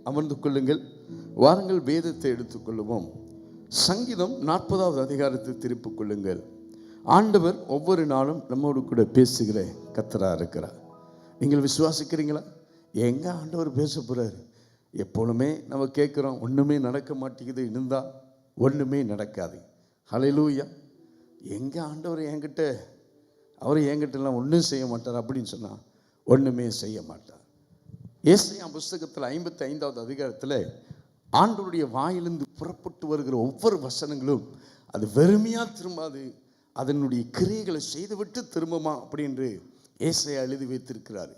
அமர்ந்து கொள்ளுங்கள். வாருங்கள், வேதத்தை எடுத்துக்கொள்ளுவோம். சங்கீதம் 40வது அதிகாரத்தை திருப்பிக் கொள்ளுங்கள். ஆண்டவர் ஒவ்வொரு நாளும் நம்மோடு கூட பேசுகிற கர்த்தராக இருக்கிறார். நீங்கள் விசுவாசிக்கிறீங்களா? எங்க ஆண்டவர் பேச போறாரு? எப்பொழுதுமே நம்ம கேட்குறோம், ஒன்றுமே நடக்க மாட்டேங்குது, இருந்தால் ஒன்றுமே நடக்காது. ஹல்லேலூயா. எங்கே ஆண்டவர் அவர் என்கிட்டலாம் ஒன்றும் செய்ய மாட்டார் அப்படின்னு சொன்னால் ஒன்றுமே செய்ய மாட்டார். ஏசாயா புஸ்தகத்தில் 55வது அதிகாரத்தில் ஆண்டவருடைய வாயிலிருந்து புறப்பட்டு வருகிற ஒவ்வொரு வசனங்களும் அது வெறுமையாக திரும்பாது, அதனுடைய கிரியைகளை செய்துவிட்டு திரும்புமா அப்படின்னு ஏசாயா எழுதி வைத்திருக்கிறார்.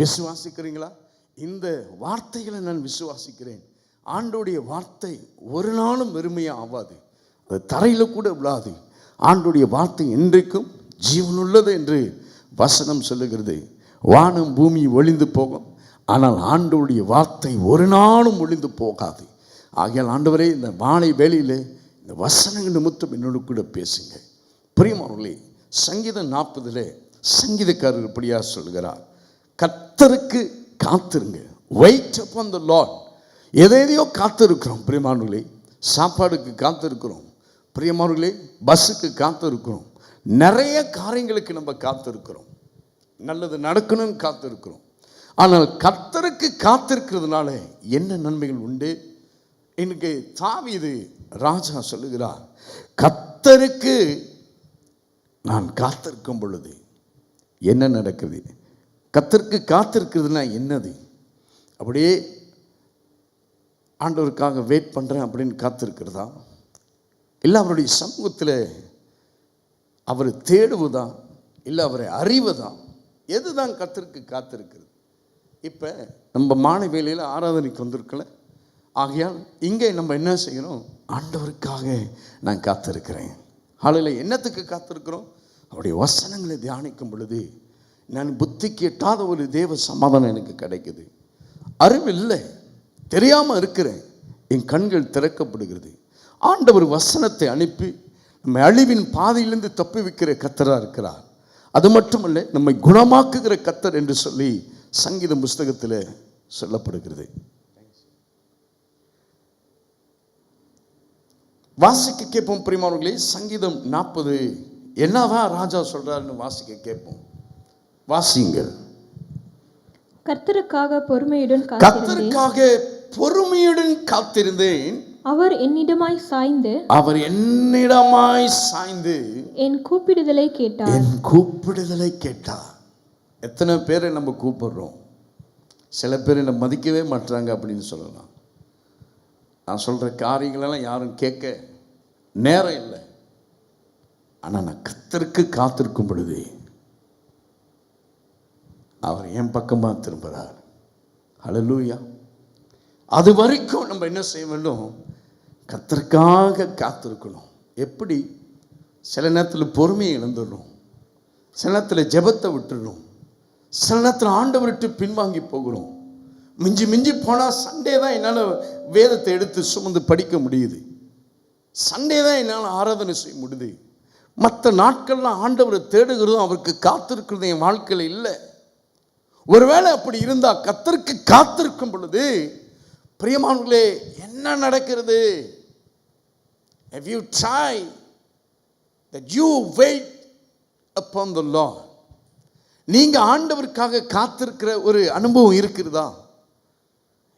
விசுவாசிக்கிறீங்களா? இந்த வார்த்தைகளை நான் விசுவாசிக்கிறேன். ஆண்டோடைய வார்த்தை ஒரு நாளும் வெறுமையாக ஆகாது, அது தரையில் கூட விழாது. ஆண்டோடைய வார்த்தை என்றைக்கும் ஜீவனுள்ளது என்று வசனம் சொல்லுகிறது. வானம் பூமி ஒளிந்து போகும், ஆனால் ஆண்டோடைய வார்த்தை ஒரு நாளும் ஒளிந்து போகாது. ஆகையால் ஆண்டவரே, இந்த மாலை வேளையிலே இந்த வசனங்கள் நிமித்தம் என்னோடு கூட பேசுங்க. பிரியமானவர்களே, சங்கீதம் 40 சங்கீதக்காரர் இப்படியா சொல்கிறார், கர்த்தருக்கு காத்திருங்க. Wait upon the Lord. எதையோ காத்திருக்கிறோம் பிரியமானவர்களே. சாப்பாடுக்கு காத்திருக்கிறோம் பிரியமானவர்களே, பஸ்ஸுக்கு காத்திருக்கிறோம், நிறைய காரியங்களுக்கு நம்ம காத்திருக்கிறோம், நல்லது நடக்கணும்னு காத்திருக்கிறோம். ஆனால் கர்த்தருக்கு காத்திருக்கிறதுனால என்ன நன்மைகள் உண்டு? இன்னைக்கு தாவீது ராஜா சொல்லுகிறார், கர்த்தருக்கு நான் காத்திருக்கும் பொழுது என்ன நடக்குது? கர்த்தருக்கு காத்திருக்கிறதுனா என்னது? அப்படியே ஆண்டவருக்காக வெயிட் பண்ணுறேன் அப்படின்னு காத்திருக்கிறதா? இல்லை அவருடைய சமூகத்தில் அவரை தேடுவதா? இல்லை அவரை அறிவதா? எதுதான் கர்த்தருக்கு காத்திருக்கிறது? இப்போ நம்ம மாலை வேளையில் ஆராதனைக்கு வந்திருக்கல. ஆகையால் இங்கே நம்ம என்ன செய்கிறோம்? ஆண்டவருக்காக நான் காத்திருக்கிறேன். ஹல்லேலூயா. என்னத்துக்கு காத்திருக்கிறோம்? அவருடைய வசனங்களை தியானிக்கும் பொழுது நான் புத்திக்கு எட்டாத ஒரு தேவ சமாதானம் எனக்கு கிடைக்குது. அறிவில்லை, தெரியாமல் இருக்கிறேன், என் கண்கள் திறக்கப்படுகிறது. ஆண்டவர் வசனத்தை அனுப்பி நம்மை அழிவின் பாதையிலிருந்து தப்பி வைக்கிற கர்த்தராக இருக்கிறார். அது மட்டுமல்ல, நம்மை குணமாக்குகிற கர்த்தர் என்று சொல்லி சங்கீதம் புஸ்தகத்தில் சொல்லப்படுகிறது. வாசிக்க கேட்போம் பிரியமானவர்களே. சங்கீதம் 40 என்னதான் ராஜா சொல்றாருன்னு வாசிக்க கேட்போம். வாசிங்கள். கர்த்தருக்காக பொறுமையுடன் காத்திருந்தேன். அவர் என்னிடமாய் சாய்ந்து என் கூப்பிடுதலை கேட்டார். எத்தனை பேரை நம்ம கூப்பிடுறோம்? சில பேர் நம்ம மதிக்கவே மாட்டாங்க அப்படின்னு சொல்லலாம். நான் சொல்கிற காரியங்களெல்லாம் யாரும் கேட்க நேரம் இல்லை. ஆனால் நான் கர்த்தருக்கு காத்திருக்கும் பொழுது அவர் என் பக்கமாக திரும்புகிறார். ஹல்லேலூயா. அது வரைக்கும் நம்ம என்ன செய்ய வேண்டும்? கர்த்தருக்காக காத்திருக்கணும். எப்படி? சில நேரத்தில் பொறுமையை இழந்துடுறோம், சில நேரத்தில் ஜெபத்தை விட்டுடுறோம், சில நேரத்தில் ஆண்டவர்கிட்ட பின்வாங்கி போகிறோம். மிஞ்சி போனால் சண்டே தான் என்னால் வேதத்தை எடுத்து சுமந்து படிக்க முடியுது, சண்டே தான் என்னால் ஆராதனை செய்ய முடியுது. மற்ற நாட்கள்லாம் ஆண்டவரை தேடுகிறதும் அவருக்கு காத்திருக்கிறதும் என் வாழ்க்கையில் இல்லை. ஒருவேளை அப்படி இருந்தால் கர்த்தருக்கு காத்திருக்கும் பொழுது பிரியமானவர்களே என்ன நடக்கிறது? If you try that you wait upon the Lord, நீங்க ஆண்டவருக்காக காத்திருக்கிற ஒரு அனுபவம் இருக்கிறதா?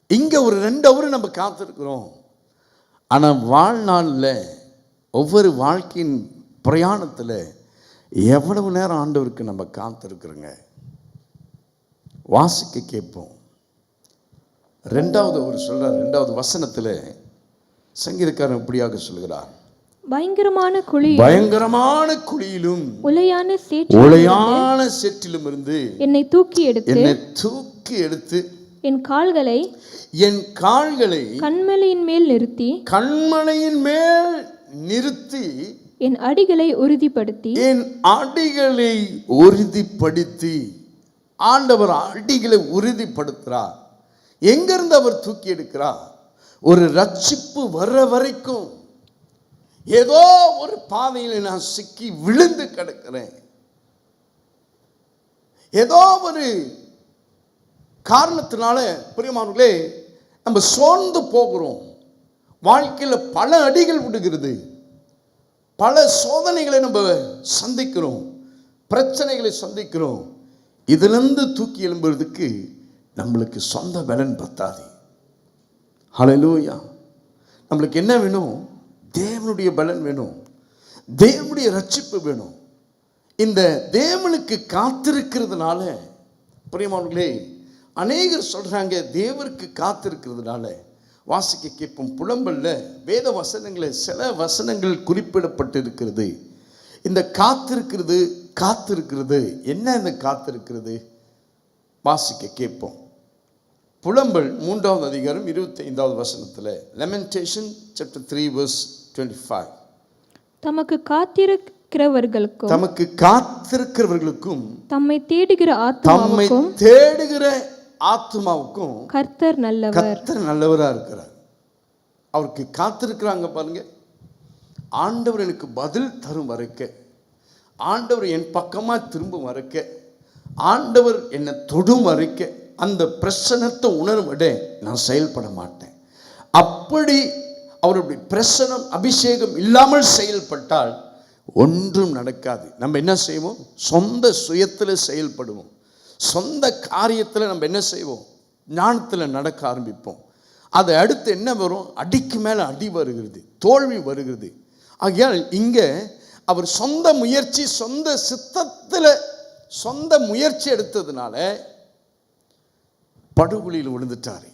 இங்க ஒரு 2 ஹவர் நம்ம காத்திருக்கிறோம். ஆனால் வாழ்நாளில் ஒவ்வொரு வாழ்க்கையின் பிரயாணத்தில் எவ்வளவு நேரம் ஆண்டவருக்கு நம்ம காத்திருக்கிறோங்க? வாசிக்க கேட்போம். 2வது அவர் சொல்றார், 2வது வசனத்தில் சங்கீதக்காரன் இப்படியாக சொல்கிறார், பயங்கரமான குழியிலும் உளையான சேற்றிலும் இருந்து என்னை தூக்கி எடுத்து என் கால்களை கன்மலையின் மேல் நிறுத்தி என் அடிகளை உறுதிப்படுத்தி ஆண்டவர் அடிகளை உறுதிப்படுத்துகிறார். எங்கிருந்து அவர் தூக்கி எடுக்கிறார்? ஒரு ரட்சிப்பு வர்ற வரைக்கும் ஏதோ ஒரு பாதையில் நான் சிக்கி விழுந்து கிடக்கிறேன், ஏதோ ஒரு காரணத்தினால பிரியமானவர்களே நம்ம சோர்ந்து போகிறோம். வாழ்க்கையில் பல அடிகள் விடுகிறது, பல சோதனைகளை நம்ம சந்திக்கிறோம், பிரச்சனைகளை சந்திக்கிறோம். இதிலிருந்து தூக்கி எழும்புறதுக்கு நம்மளுக்கு சொந்த பலன் பத்தாது. ஹல்லேலூயா. நம்மளுக்கு என்ன வேணும்? தேவனுடைய பலன் வேணும், தேவனுடைய ரட்சிப்பு வேணும். இந்த தேவனுக்கு காத்திருக்கிறதுனால, பிரியமானவர்களே, அநேகர் சொல்றாங்க தேவருக்கு காத்திருக்கிறதுனால. வாசிக்க கேட்போம் புலம்பல்ல வேத வசனங்களில் சில வசனங்கள் குறிப்பிடப்பட்டு இருக்கிறது. இந்த காத்திருக்கிறது, காத்திருக்கிறது என்ன? இந்த காத்திருக்கிறது வாசிக்க கேட்போம். புலம்பல் 3வது அதிகாரம் 25வது வசனத்தில், லெமெண்டேஷன் சாப்டர் 3 verse 25. தமக்கு காத்திருக்கிறவர்களுக்கும் தம்மை தேடுகிற ஆத்துமாவுக்கும் கர்த்தர் நல்லவரா இருக்கிறார். அவருக்கு காத்திருக்கிறாங்க பாருங்க. ஆண்டவர் எனக்கு பதில் தரும் வரைக்க, ஆண்டவர் என் பக்கமா திரும்பும் வரைக்க, ஆண்டவர் என்னை தொடும் வரைக்க, அந்த பிரசனத்தை உணரும் விட நான் செயல்பட மாட்டேன். அப்படி அவருடைய பிரசனம் அபிஷேகம் இல்லாமல் செயல்பட்டால் ஒன்றும் நடக்காது. நம்ம என்ன செய்வோம்? சொந்த சுயத்தில் செயல்படுவோம். சொந்த காரியத்தில் நம்ம என்ன செய்வோம்? ஞானத்தில் நடக்க ஆரம்பிப்போம். அது அடுத்து என்ன வரும்? அடிக்கு மேலே அடி வருகிறது, தோல்வி வருகிறது. ஆகையால் இங்கே அவர் சொந்த முயற்சி, சொந்த சித்தத்தில் சொந்த முயற்சி எடுத்ததுனால படுகுழியில் விழுந்துட்டார்.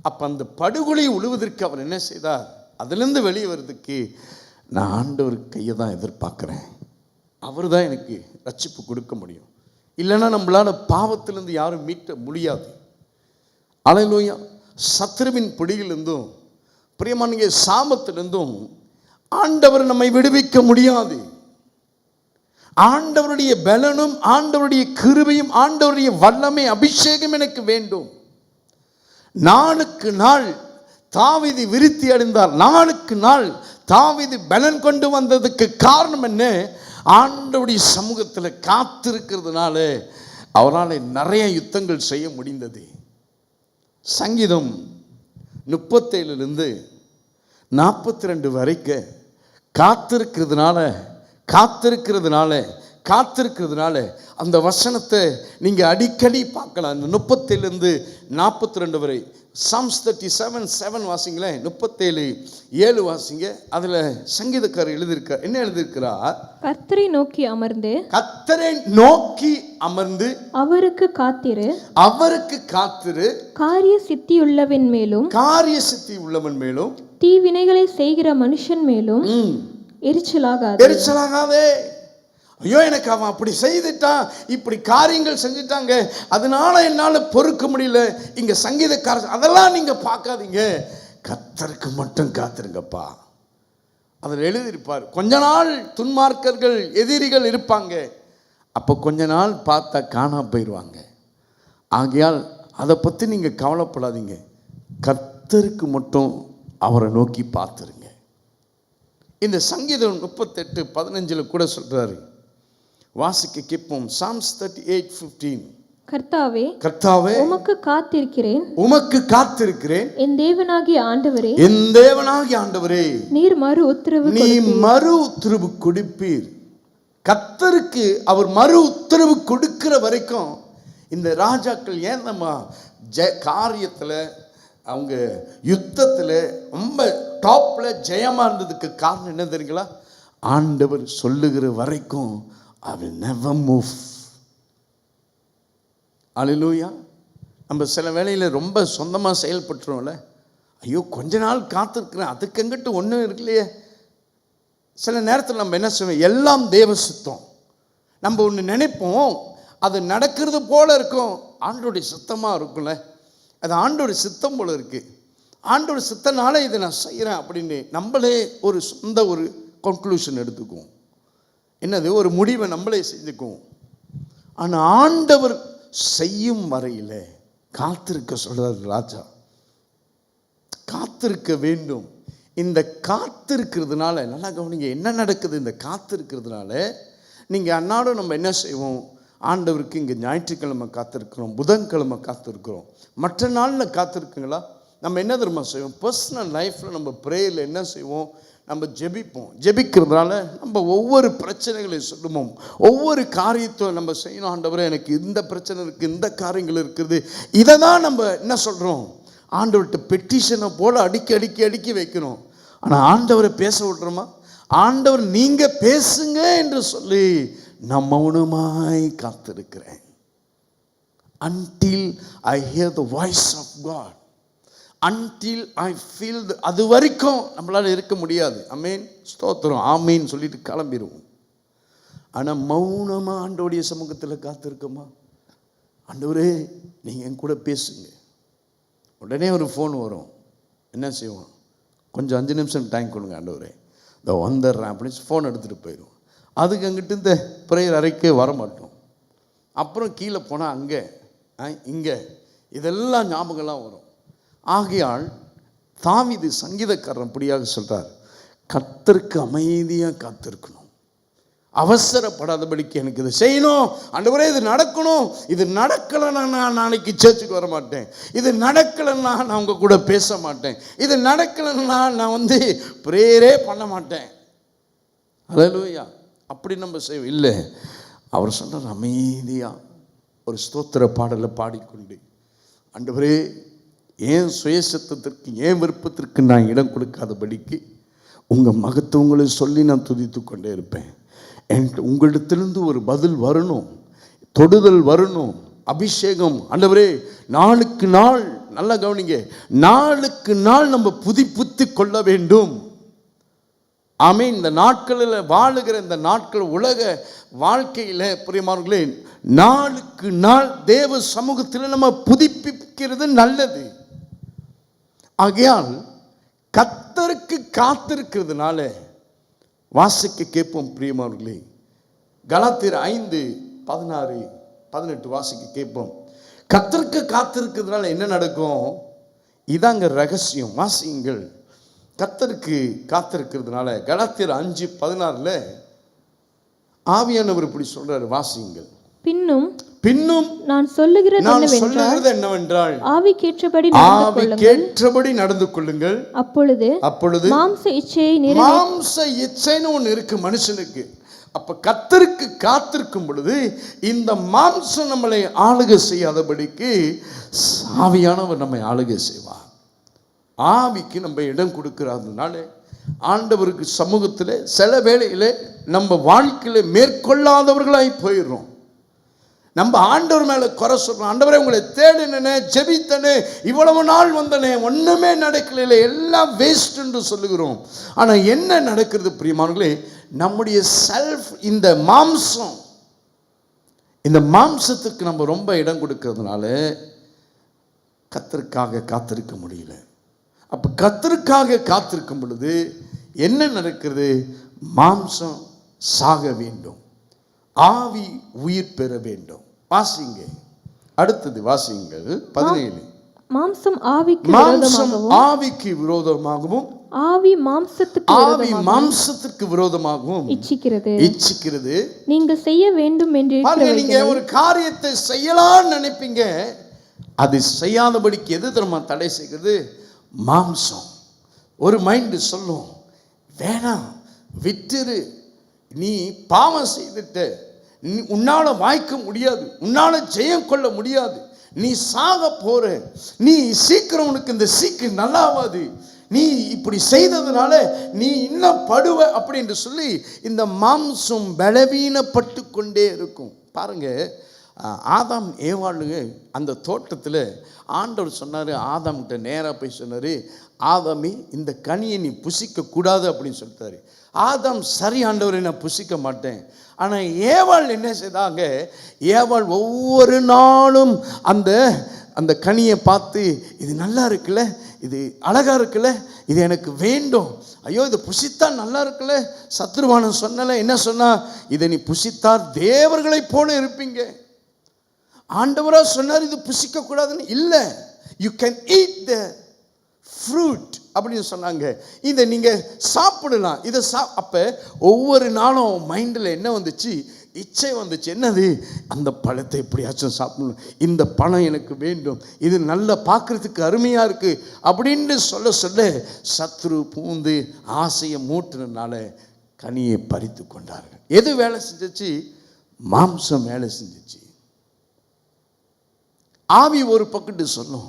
அப்போ அந்த படுகுழி விழுவதற்கு அவர் என்ன செய்தார்? அதிலிருந்து வெளியே வர்றதுக்கு நான் ஆண்டவர் கையை தான் எதிர்பார்க்குறேன். அவர் தான் எனக்கு ரட்சிப்பு கொடுக்க முடியும். இல்லைன்னா நம்மளால் பாவத்திலிருந்து யாரும் மீட்ட முடியாது. அல்லேலூயா. சத்துருவின் பிடியிலிருந்தும் பிரியமான சாபத்திலிருந்தும் ஆண்டவர் நம்மை விடுவிக்க முடியாது. ஆண்டவருடைய பலனும் ஆண்டவருடைய கிருபையும் ஆண்டவருடைய வல்லமை அபிஷேகம் எனக்கு வேண்டும். நாளுக்கு நாள் தாவீது விருத்தி அடைந்தார். நாளுக்கு நாள் தாவீது பலன் கொண்டு வந்ததுக்கு காரணம் என்ன? ஆண்டவருடைய சமூகத்தில் காத்திருக்கிறதுனால அவரால் நிறைய யுத்தங்கள் செய்ய முடிந்தது. சங்கீதம் 37 42 வரைக்கும் காத்திருக்கிறதுனால அந்த வசனத்தை நீங்கள் அடிக்கடி பார்க்கலாம். அந்த 37 42 வரை. Psalms 37:7 வாசிங்களேன். 37:7 வாசிங்க. அதில் சங்கீதக்காரர் எழுதியிருக்கார். என்ன எழுதியிருக்கிறார்? கர்த்தரை நோக்கி அமர்ந்து அவருக்கு காத்திரு காரிய சித்தி உள்ளவன் மேலும் தீவினைகளை செய்கிற மனுஷன் மேலும் எரிச்சலாகாதே. ஐயோ, எனக்கு அவன் அப்படி செய்துட்டான், இப்படி காரியங்கள் செஞ்சுட்டாங்க, அதனால என்னால் பொறுக்க முடியல. இங்க சங்கீதக்காரர் அதெல்லாம் நீங்க பார்க்காதீங்க, கர்த்தருக்கு மட்டும் காத்திருங்கப்பா. அதில் எழுதியிருப்பார், கொஞ்ச நாள் துன்மார்க்கர்கள் எதிரிகள் இருப்பாங்க, அப்போ கொஞ்ச நாள் பார்த்தா காணாம போயிடுவாங்க. ஆகையால் அதை பற்றி நீங்கள் கவலைப்படாதீங்க, கர்த்தருக்கு மட்டும் அவரை நோக்கி பார்த்துருங்க. இந்த சங்கீதம் 38:15 கூட சொல்றாரு. வாசிக்க கேட்போம். Psalms 38:15. கர்த்தாவே உமக்கு காத்திருக்கிறேன் என் தேவனாகிய ஆண்டவரே நீர் மறு உத்தரவு கொடுப்பீர். கர்த்தருக்கு அவர் மறு உத்தரவு கொடுக்கிற வரைக்கும் இந்த ராஜாக்கள் ஏன் நம்ம காரியத்தில் அவங்க யுத்தத்தில் ரொம்ப டாப்ல ஜெயமா இருந்ததுக்கு காரணம் என்ன தெரியுங்களா? ஆண்டவர் சொல்லுகிற வரைக்கும் I will never move. அல்லேலூயா. நம்ம சில வேளையில் ரொம்ப சொந்தமாக செயல்பட்டுருவோம்ல, ஐயோ கொஞ்ச நாள் காத்திருக்கிறேன், அதுக்கு எங்கிட்ட ஒன்றும் இருக்குல்லையே. சில நேரத்தில் நம்ம என்ன செய்வோம்? எல்லாம் தேவ சித்தம். நம்ம ஒன்று நினைப்போம், அது நடக்கிறது போல இருக்கும், ஆண்டோடைய சித்தமாக இருக்கும்ல, அது ஆண்டோடைய சித்தம் போல இருக்கு, ஆண்டோட சித்தனால இதை நான் செய்கிறேன் அப்படின்னு நம்மளே ஒரு சொந்த ஒரு கன்க்ளூஷன் எடுத்துக்குவோம். என்னது? ஒரு முடிவை நம்மளே செஞ்சுக்குவோம். ஆனால் ஆண்டவர் செய்யும் வரையில் காத்திருக்க சொல்றாரு ராஜா. காத்திருக்க வேண்டும். இந்த காத்திருக்கிறதுனால நல்லா கவனிங்க என்ன நடக்குது. இந்த காத்திருக்கிறதுனால நீங்கள் அன்னாடும் நம்ம என்ன செய்வோம்? ஆண்டவருக்கு இங்கே ஞாயிற்றுக்கிழமை காத்திருக்கிறோம், புதன்கிழமை காத்திருக்கிறோம். மற்ற நாளில் காத்திருக்குங்களா? நம்ம என்ன தெரியுமா செய்வோம்? பர்சனல் லைஃப்பில் நம்ம ப்ரேயரில் என்ன செய்வோம்? நம்ம ஜெபிப்போம். ஜெபிக்கிறதுனால நம்ம ஒவ்வொரு பிரச்சனைகளை சொல்லுவோம், ஒவ்வொரு காரியத்தை நம்ம செய்யணும். ஆண்டவரே எனக்கு இந்த பிரச்சனை இருக்குது, இந்த காரியங்கள் இருக்குது. இதை தான் நம்ம என்ன சொல்கிறோம்? ஆண்டவர்கிட்ட பெட்டிஷனை போல் அடுக்கி வைக்கணும். ஆனால் ஆண்டவரை பேச விட்றோமா? ஆண்டவர் நீங்கள் பேசுங்க என்று சொல்லி நான் மௌனமாய் காத்திருக்கிறேன். Until I hear the voice of God, until I feel அது வரைக்கும் நம்மளால இருக்க முடியாது. ஆமென், ஸ்தோத்திரம், ஆமீன் சொல்லிட்டு கிளம்பிடுவோம். ஆனால் மௌனமாக ஆண்டவருடைய சமூகத்தில் காத்திருக்கோமா? ஆண்டவரே நீங்கள் என் கூட பேசுங்க. உடனே ஒரு ஃபோன் வரும். என்ன செய்வோம்? கொஞ்சம் 5 நிமிஷம் டைம் கொடுங்க ஆண்டவரே, இதோ வந்துடுறேன் அப்படின்னு ஃபோன் எடுத்துகிட்டு போயிடுவோம். அதுக்கு அங்கிட்டு இந்த ப்ரேயர் அறைக்கே வரமாட்டோம். அப்புறம் கீழே போனால் அங்கே இங்கே இதெல்லாம் ஞாபகம்லாம் வரும். ஆகையால் தாவீது சங்கீதக்காரன் அப்படியாக சொல்கிறார், கர்த்தருக்கு அமைதியாக காத்திருக்கணும், அவசரப்படாதபடிக்கு எனக்கு இது செய்யணும் ஆண்டவரே, இது நடக்கணும், இது நடக்கலைன்னா நான் நாளைக்கு சர்ச்சுக்கு வர மாட்டேன், இது நடக்கலைன்னா நான் உங்கள் கூட பேச மாட்டேன், இது நடக்கலைன்னா நான் ப்ரேயரே பண்ண மாட்டேன். அல்லேலூயா. அப்படி நம்ம செய்வோம் இல்லை. அவர் சொன்னார், அமைதியாக ஒரு ஸ்தோத்திர பாடலை பாடிக்கொண்டு, ஆண்டவரே ஏன் சுயசத்தத்திற்கு ஏன் விருப்பத்திற்கு நான் இடம் கொடுக்காதபடிக்கு உங்கள் மகத்துவங்களை சொல்லி நான் துதித்து கொண்டே இருப்பேன். உங்களிடத்திலிருந்து ஒரு பதில் வரணும், தொடுதல் வரணும், அபிஷேகம். ஆண்டவரே நாளுக்கு நாள், நல்லா கவனிங்க, நாளுக்கு நாள் நம்ம புதுப்பித்து கொள்ள வேண்டும். ஆமென். இந்த நாட்களில் வாழுகிற இந்த நாட்கள் உலக வாழ்க்கையில் பிரியமானவர்களே, நாளுக்கு நாள் தேவ சமூகத்தில் நம்ம புதுப்பிக்கிறது நல்லது. ஆகையால் கர்த்தருக்கு காத்திருக்கிறதுனால வாசிக்க கேட்போம் பிரியமானவர்களே. கலாத்தியர் 5:16-18 வாசிக்க கேட்போம். கர்த்தருக்கு காத்திருக்கிறதுனால என்ன நடக்கும்? இதாங்க ரகசியம். வாசியுங்கள். கர்த்தருக்கு காத்திருக்கிறதுனால கலாத்தியர் 5:16 ஆவியானவர் இப்படி சொல்றாரு, வாசியுங்கள். பின்னும் நான் சொல்லுகிறது என்னவென்றால் ஆவிக்கேற்றபடி நடந்து கொள்ளுங்கள். அப்பொழுது மாம்ச இச்சைன்னு ஒன்று இருக்கு மனுஷனுக்கு. அப்ப கர்த்தருக்கு காத்திருக்கும் பொழுது இந்த மாம்சம் நம்மளை ஆளுகை செய்யாதபடிக்கு ஆவியானவர் நம்மை ஆளுகை செய்வார். ஆவிக்கு நம்ம இடம் கொடுக்கிறதுனால ஆண்டவருக்கு சமூகத்தில் சில வேளையில் நம்ம வாழ்க்கையில் மேற்கொள்ளாதவர்களாய் போயிடுறோம். நம்ம ஆண்டவர் மேலே குறை சொல்கிறோம். ஆண்டவரே உங்களை தேடினே, ஜெபித்தனே, இவ்வளவு நாள் வந்தனே, ஒன்றுமே நடக்கல, எல்லாம் வேஸ்ட் என்று சொல்லுகிறோம். ஆனால் என்ன நடக்கிறது பிரியமானவர்களே? நம்முடைய செல்ஃப், இந்த மாம்சத்துக்கு நம்ம ரொம்ப இடம் கொடுக்கறதுனால கர்த்தருக்காக காத்திருக்க முடியல. அப்போ கர்த்தருக்காக காத்திருக்கும் பொழுது என்ன நடக்கிறது? மாம்சம் சாக வேண்டும், ஆவி உயிர் பெற வேண்டும். வாசிங்க, அடுத்தது வாசியுங்கள். 17 மாம்சம் ஆவிக்கு விரோதமாகவும் ஆவி மாம்சத்துக்கு விரோதமாகவும் இச்சிக்கிறது. நீங்கள் செய்ய வேண்டும் என்று நீங்க ஒரு காரியத்தை செய்யலாம்னு நினைப்பீங்க, அது செய்யாதபடிக்கு எது தெரியுமா தடை செய்கிறது? மாம்சம். ஒரு மைண்டு சொல்லும், வேணாம், விட்டுரு, நீ பாவம் செய்துட்ட, உன்னால வாய்க்க முடியாது, உன்னால ஜெயம் கொள்ள முடியாது, நீ சாக போற, நீ சீக்கிரம், உனக்கு இந்த சீக்கிரம் நல்லாவாது, நீ இப்படி செய்ததுனால நீ இன்னும் படுவ அப்படின்னு சொல்லி இந்த மாம்சம் பலவீனப்பட்டு கொண்டே இருக்கும். பாருங்க, ஆதாம் ஏவாளுங்க அந்த தோட்டத்தில் ஆண்டவர் சொன்னார், ஆதாம்கிட்ட நேராக போய் சொன்னார், ஆதாமி இந்த கனியை நீ புசிக்க கூடாது அப்படின்னு சொல்லிட்டாரு. ஆதாம் சரி ஆண்டவரை நான் புசிக்க மாட்டேன். ஆனால் ஏவாள் என்ன செய்தாங்க? ஏவாள் ஒவ்வொரு நாளும் அந்த கனியை பார்த்து, இது நல்லா இருக்குல்ல, இது அழகா இருக்குல்ல, இது எனக்கு வேண்டும், ஐயோ இதை புசித்தா நல்லா இருக்குல்ல, சத்ருவானன் சொன்னல, என்ன சொன்னா, இதை நீ புசித்தார் தேவர்களை போல இருப்பீங்க. ஆண்டவரா சொன்னார் இது புசிக்க கூடாதுன்னு இல்லை, you can eat the fruit அப்படின்னு சொன்னாங்க, இதை நீங்க சாப்பிடலாம். இதை அப்ப ஒவ்வொரு நாளும் மைண்டில் என்ன வந்துச்சு? இச்சை வந்துச்சு. என்னது? அந்த பழத்தை எப்படியாச்சும் சாப்பிடணும், இந்த பழம் எனக்கு வேண்டும், இது நல்லா பார்க்கறதுக்கு அருமையா இருக்கு அப்படின்னு சொல்ல சொல்ல சத்ரு பூந்து ஆசையை மூட்டுறதுனால கனியை பறித்து கொண்டார்கள். எது வேலை செஞ்சிச்சு? மாம்சம் வேலை செஞ்சிச்சு. ஆவி ஒரு பக்கத்து சொல்லும்,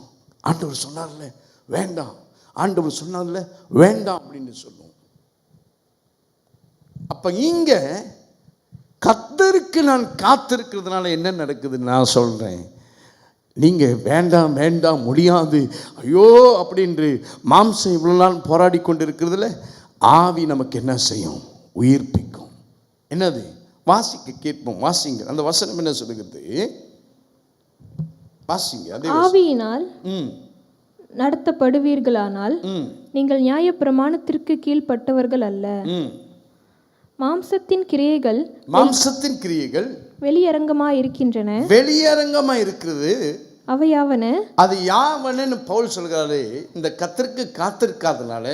ஆண்டவர் சொன்னார்ல வேண்டாம், ஆண்டவர் சொன்னார்ல வேண்டாம் அப்படின்னு சொல்லும். அப்ப இங்க கர்த்தருக்கு நான் காத்திருக்கிறதுனால என்ன நடக்குது நான் சொல்றேன். நீங்க வேண்டாம் வேண்டாம் முடியாது ஐயோ அப்படின்று மாம்சம் இவ்வளவு நாள் போராடி கொண்டு இருக்கிறதுல ஆவி நமக்கு என்ன செய்யும்? உயிர்ப்பிக்கும். என்னது? வாசிக்க கேட்போம். வாசிங்க. அந்த வசனம் என்ன சொல்லுகிறது? வாசிங்க. அதே ஆவியினால் நடத்தப்படுவீர்களானால் நீங்கள் நியாயப்பிரமாணத்திற்கு கீழ்ப்பட்டவர்கள் அல்ல. மாம்சத்தின் கிரியைகள் வெளியரங்கமாய் இருக்கின்றன. வெளியரங்கமாய் இருக்கிறது. அவையாவன, அது யாவனன்னு பவுல் சொல்கிறாரு. இந்த கர்த்தருக்கு காத்திருக்காதனால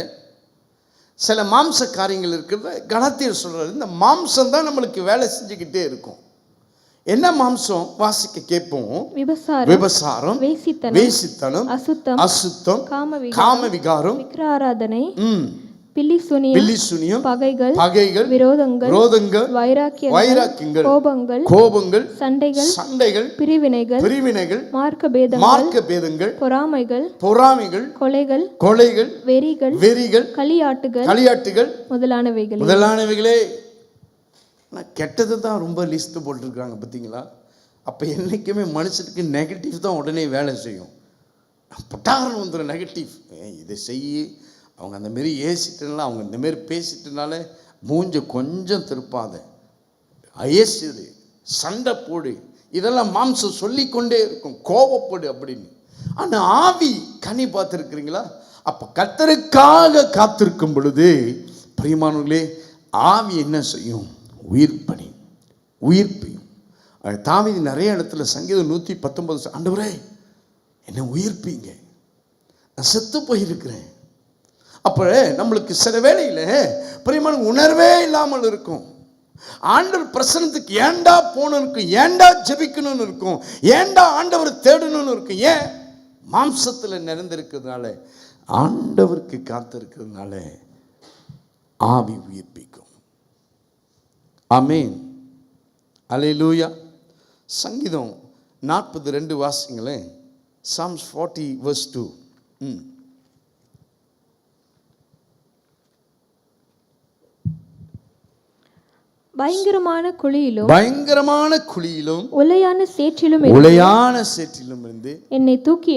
சில மாம்ச காரியங்கள் இருக்கிறது. கலாத்தியர் சொல்றாரு, இந்த மாம்சம் தான் நம்மளுக்கு வேலை செஞ்சுக்கிட்டே இருக்கும். என்ன மாம்சம்? வாசிக்க கேட்போம். விபசாரம், வேசித்தனம், அசுத்தம், காமவிகாரம், விக்கிரகாராதனை, பில்லிசூனியம், பகைகள், விரோதங்கள், வைராக்கியங்கள், கோபங்கள், சண்டைகள், பிரிவினைகள், மார்க்கபேதங்கள், பொறாமைகள், கொலைகள், வெறிகள், களியாட்டுகள் முதலானவைகளே. கெட்டது தான் ரொம்ப லிஸ்ட் போட்டிருக்காங்க பார்த்தீங்களா? அப்போ என்றைக்குமே மனுஷனுக்கு நெகட்டிவ் தான் உடனே வேலை செய்யும். பட்டாரம் வந்துடும் நெகட்டிவ். இதை செய்ய அவங்க அந்த மாரி ஏசிட்டுனால, அவங்க இந்த மாரி பேசிட்டனால மூஞ்ச கொஞ்சம் திருப்பாத, ஏசுது, சண்டை போடு, இதெல்லாம் மாம்சம் சொல்லிக்கொண்டே இருக்கும், கோபப்படு அப்படின்னு. ஆனால் ஆவி கனி பார்த்துருக்குறீங்களா? அப்போ கர்த்தருக்காக காத்திருக்கும் பொழுது பிரியமானவர்களே, ஆவி என்ன செய்யும்? உயிர்ப்பையும். தாவீது நிறைய இடத்துல சங்கீதம் 119 ஆண்டவரே என்னை உயிர்ப்பீங்க, நான் செத்து போயிருக்கிறேன். அப்போ நம்மளுக்கு சில வேளையில் பிரியமான உணர்வே இல்லாமல் இருக்கும். ஆண்டவர் பிரசன்னத்துக்கு ஏண்டா போகணும் இருக்கும், ஏண்டா ஜெபிக்கணும்னு இருக்கும், ஏண்டா ஆண்டவர் தேடணும்னு இருக்கும். ஏன்? மாம்சத்தில் நிறைந்திருக்கிறதுனால, ஆண்டவருக்கு காத்திருக்கிறதுனால ஆவி உயிர்ப்பிக்கும். ஆமென். அல்லேலூயா. சங்கீதம் 42 வாசிங்களேன். Psalms 40 verse 2. பயங்கரமான குழியிலும் உளையான சேற்றிலும் இருந்து என்னை தூக்கி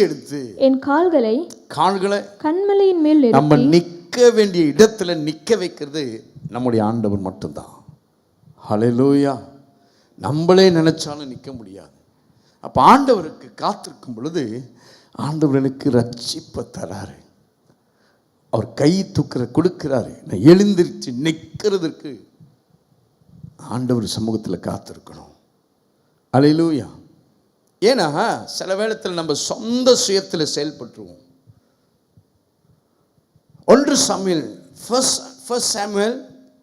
எடுத்து என் கால்களை கன்மலையின் மேல் நிறுத்தி, நம்ம நிற்க வேண்டிய இடத்துல நிற்க வைக்கிறது நம்முடைய ஆண்டவர் மட்டும்தான். ஹல்லேலூயா. நம்மளே நினைச்சாலும் நிற்க முடியாது. அப்போ ஆண்டவருக்கு காத்திருக்கும் பொழுது ஆண்டவர் எனக்கு ரட்சிப்பை தராரு. அவர் கை கொடுக்கிறாரு. நான் எழுந்திருச்சு நிற்கிறதுக்கு ஆண்டவர் சமூகத்தில் காத்திருக்கணும். அல்லேலூயா. ஏன்னா சில வேளையில் நம்ம சொந்த சுயத்தில் செயல்பட்டுருவோம். 1 சாமுவேல்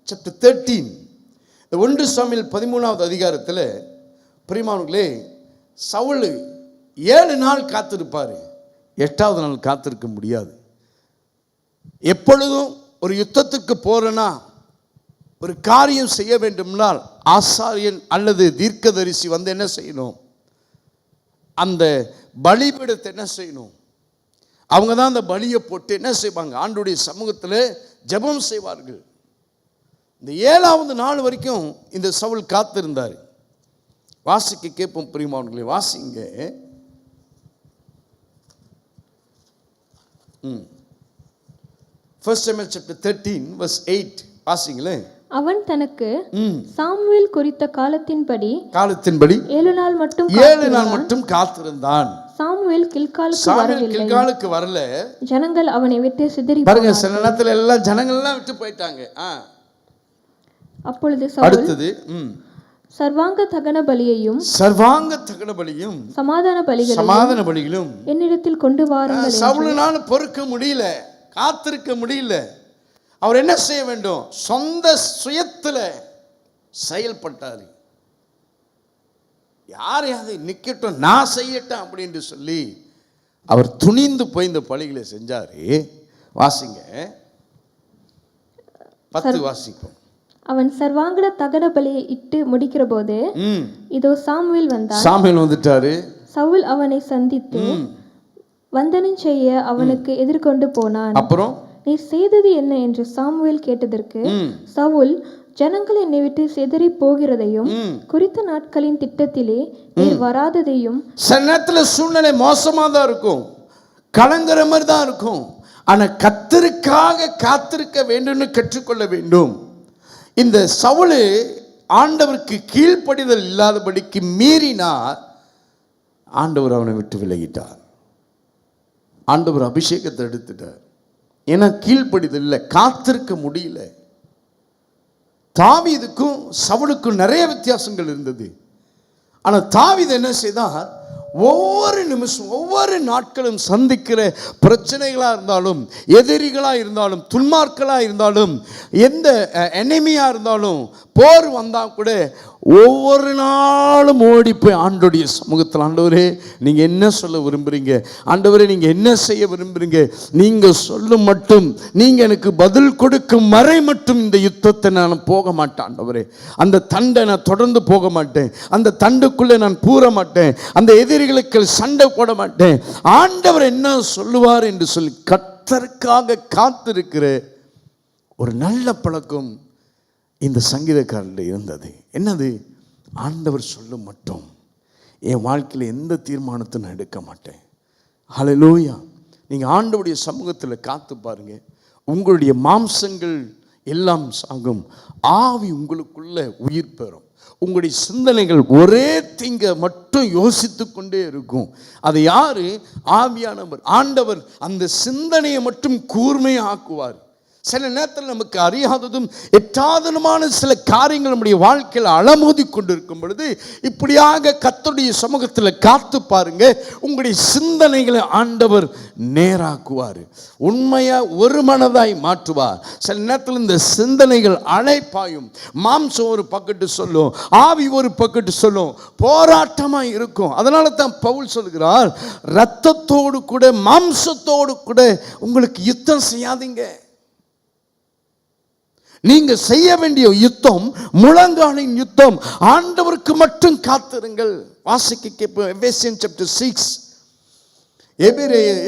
chapter 13, 1 சாமுவேல் 13வது அதிகாரத்தில் பிரியமானவர்களே, சவுல் 7 நாள் காத்திருப்பார், 8வது நாள் காத்திருக்க முடியாது. எப்பொழுதும் ஒரு யுத்தத்துக்கு போறனா, ஒரு காரியம் செய்ய வேண்டும்னால் ஆசாரியன் அல்லது தீர்க்கதரிசி வந்து என்ன செய்யணும்? அந்த பலிபீடத்தை என்ன செய்யணும்? அவங்க தான் அந்த பலியை போட்டு என்ன செய்வாங்க? ஆண்டவருடைய சமூகத்தில் ஜெபம் செய்வார்கள். இந்த 7வது நாள் வரைக்கும் இந்த சவுல் காத்திருந்தார். வாசிக்க கேட்போம் பிரியமானவர்களே, வாசிங்க. 1 Samuel chapter 13 verse 8 வாசிங்களே. அவன் தனக்கு சாமுவேல் குறித்த காலத்தின்படி 7 நாள் மட்டும் காத்திருந்தான். சாமுவேல் கில்காலுக்கு வரல. ஜனங்கள் அவனை விட்டு சிதறி பாருங்க, சில நேரத்துல எல்லாம் ஜனங்கள் எல்லாம் விட்டு போயிட்டாங்க. அப்பொழுது அடுத்தது சர்வாங்க தகன பலியையும் சமாதான பலிகளும் என்னிடத்தில் கொண்டு வாருங்கள். சவுலுனால பொறுக்க முடியல, காத்திருக்க முடியல. அவர் என்ன செய்ய வேண்டும்? சொந்த சுயத்தில் செயல்பட்டார். யாரையாவது நிக்கட்டும், நான் செய்யட்டும் அப்படின்னு சொல்லி அவர் துணிந்து போய் இந்த பலிகளை செஞ்சாரு. வாசிங்க, 10 வாசிப்போம். அவன் சர்வாங்கட தகன பலியை இட்டு முடிக்கிற போது இதோ சாமுவேல் வந்தான். சாமுவேல் வந்துட்டாரு. சவுல் அவனை சந்தித்து வந்தனம் செய்ய அவனுக்கு எதிர்கொண்டு போனான். அப்புறம் நீ செய்தது என்ன என்று சாமுவேல் கேட்டதற்கு சவுல், ஜனங்கள் என்னை விட்டு சிதறி போகிறதையும் குறித்த நாட்களின் திட்டத்திலே நீர் வராததையும். சில நேரத்தில் சூழ்நிலை மோசமாக தான் இருக்கும், கலங்குற மாதிரி தான் இருக்கும். ஆனா கர்த்தருக்காக காத்திருக்க வேண்டும்னு கற்றுக்கொள்ள வேண்டும். இந்த சவுல் ஆண்டவருக்கு கீழ்ப்படிதல் இல்லாதபடிக்கு மீறினார். ஆண்டவர் அவனை விட்டு விலகிட்டார். ஆண்டவர் அபிஷேகத்தை எடுத்துட்டார். ஏன்னா கீழ்ப்படிதல் இல்லை, காத்திருக்க முடியல. தாவீதுக்கும் சவுலுக்கும் நிறைய வித்தியாசங்கள் இருந்தது. ஆனால் தாவீது என்ன செய்தார்? ஒவ்வொரு நிமிஷம், ஒவ்வொரு நாட்களும் சந்திக்கிற பிரச்சனைகளாக இருந்தாலும், எதிரிகளாக இருந்தாலும், துன்மார்களாக இருந்தாலும், எந்த எனிமியாக இருந்தாலும், போர் வந்தால் கூட ஒவ்வொரு நாளும் ஓடி போய் ஆண்டோடைய சமூகத்தில், ஆண்டவரே நீங்கள் என்ன சொல்ல விரும்புகிறீங்க, ஆண்டவரே நீங்கள் என்ன செய்ய விரும்புகிறீங்க, நீங்கள் சொல்லும் மட்டும், நீங்கள் எனக்கு பதில் கொடுக்கும் வரை மட்டும் இந்த யுத்தத்தை நான் போக மாட்டேன் ஆண்டவரே. அந்த தண்டை நான் தொடர்ந்து போக மாட்டேன், அந்த தண்டுக்குள்ளே நான் கூற மாட்டேன், அந்த எதிரிகளுக்கு சண்டை போட மாட்டேன். ஆண்டவர் என்ன சொல்லுவார் என்று சொல்லி கர்த்தருக்காக காத்திருக்கிற ஒரு நல்ல பழக்கம் இந்த சங்கீதக்காரர்கள் இருந்தது. என்னது? ஆண்டவர் சொல்லும் மட்டும் என் வாழ்க்கையில் எந்த தீர்மானத்தை நான் எடுக்க மாட்டேன். ஹல்லேலூயா. நீங்கள் ஆண்டவருடைய சமூகத்தில் காத்து பாருங்க, உங்களுடைய மாம்சங்கள் எல்லாம் சாகும், ஆவி உங்களுக்குள்ள உயிர் பெறும். உங்களுடைய சிந்தனைகள் ஒரே தீங்க மட்டும் யோசித்து கொண்டே இருக்கும். அது யாரு? ஆவியானவர், ஆண்டவர் அந்த சிந்தனையை மட்டும் கூர்மையாக்குவார். சில நேரத்தில் நமக்கு அறியாததும் எட்டாததுமான சில காரியங்கள் நம்முடைய வாழ்க்கையில் அலமோதி கொண்டிருக்கும் பொழுது இப்படியாக கர்த்தருடைய சமூகத்தில் காத்து பாருங்க, உங்களுடைய சிந்தனைகளை ஆண்டவர் நேராக்குவார், உண்மையா ஒரு மனதாய் மாற்றுவார். சில நேரத்தில் இந்த சிந்தனைகள் அலைப்பாயும், மாம்சம் ஒரு பக்கத்து சொல்லும், ஆவி ஒரு பக்கத்து சொல்லும், போராட்டமாக இருக்கும். அதனால தான் பவுல் சொல்கிறார், இரத்தத்தோடு கூட மாம்சத்தோடு கூட உங்களுக்கு யுத்தம் செய்யாதீங்க. நீங்க செய்ய வேண்டிய யுத்தம் முழங்காலின் யுத்தம். ஆண்டவருக்கு மட்டும் காத்திருங்கள். வாசிக்க கேட்போம். எபேசியன் சாப்டர் 6,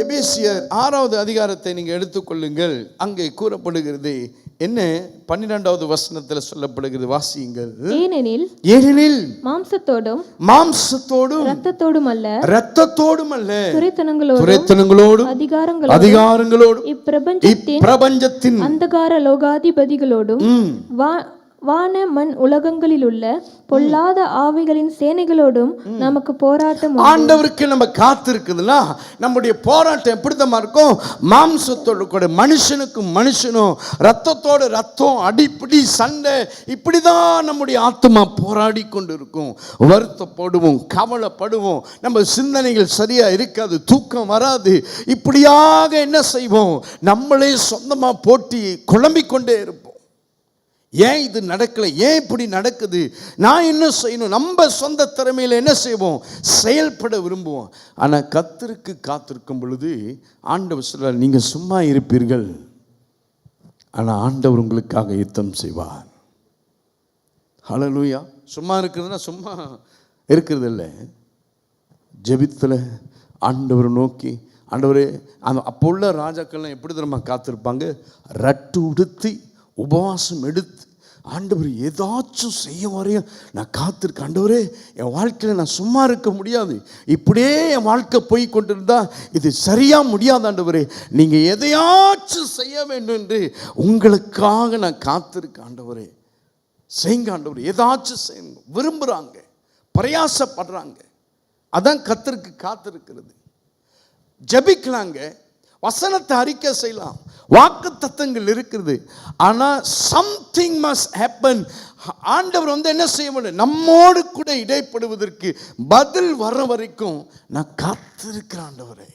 எபேசியர் 6வது அதிகாரத்தை நீங்க எடுத்துக்கொள்ளுங்கள். அங்கே கூறப்படுகிறது என்ன? 12வது வசனத்தில் சொல்லப்படுகிறது, வாசியுங்கள். ஏனெனில் மாம்சத்தோடும் இரத்தத்தோடும் அல்ல துரைத்தனங்களோடும் அதிகாரங்களோடும் இப்பிரபஞ்சத்தின் அந்தகார லோகாதிபதிகளோடும் வான மண் உலகங்களில் உள்ள பொல்லாத ஆவிகளின் சேனைகளோடும் நமக்கு போராட்டம். ஆண்டவருக்கு நம்ம காத்திருக்குதுன்னா நம்முடைய போராட்டம் எப்படிதான் இருக்கும்? மாம்சத்தோடு கூட, மனுஷனுக்கும் மனுஷனும், ரத்தத்தோடு ரத்தம், அடிப்பிடி, சண்டை, இப்படிதான் நம்முடைய ஆத்மா போராடி கொண்டு இருக்கும். வருத்தப்படுவோம், கவலைப்படுவோம், நம்ம சிந்தனைகள் சரியா இருக்காது, தூக்கம் வராது. இப்படியாக என்ன செய்வோம்? நம்மளே சொந்தமா போட்டி குழம்பிக் கொண்டே இருப்போம். ஏன் இது நடக்கலை, ஏன் இப்படி நடக்குது, நான் என்ன செய்யணும்? நம்ம சொந்த திறமையில் என்ன செய்வோம்? செயல்பட விரும்புவோம். ஆனால் கர்த்தருக்கு காத்திருக்கும் பொழுது ஆண்டவர் சொல்றார், நீங்கள் சும்மா இருப்பீர்கள், ஆனால் ஆண்டவர் உங்களுக்காக யுத்தம் செய்வார். ஹல்லேலூயா. சும்மா இருக்கிறதுனா சும்மா இருக்கிறது இல்லை, ஜெபித்தில் ஆண்டவர் நோக்கி, ஆண்டவரே, அப்போ உள்ள ராஜாக்கள்லாம் எப்படி தெரியுமா காத்திருப்பாங்க? ரட்டு உடுத்தி உபவாசம் எடுத்து, ஆண்டவர் ஏதாச்சும் செய்ய வரையும் நான் காத்திருக்கேன். ஆண்டவரே, என் வாழ்க்கையில் நான் சும்மா இருக்க முடியாது, இப்படியே என் வாழ்க்கை போய் கொண்டிருந்தா இது சரியா முடியாது. ஆண்டவரே, நீங்கள் எதையாச்சும் செய்ய வேண்டும் என்று உங்களுக்காக நான் காத்திருக்கேன். ஆண்டவரே செய்யுங்க, ஆண்டவரே ஏதாச்சும் செய்யுங்க விரும்புகிறாங்க, பிரயாசப்படுறாங்க. அதான் கர்த்தருக்கு காத்திருக்கிறது. ஜெபிக்கலாங்க, வசனத்தை அறிக்கை செய்யலாம், வாக்கு தத்தங்கள் இருக்கிறது. ஆனால் சம்திங் மஸ்ட் ஹேப்பன். ஆண்டவர் என்ன செய்ய முடியும்? நம்மோடு கூட இடைப்படுவதற்கு பதில் வர வரைக்கும் நான் காத்திருக்கிறேன். ஆண்டவரே,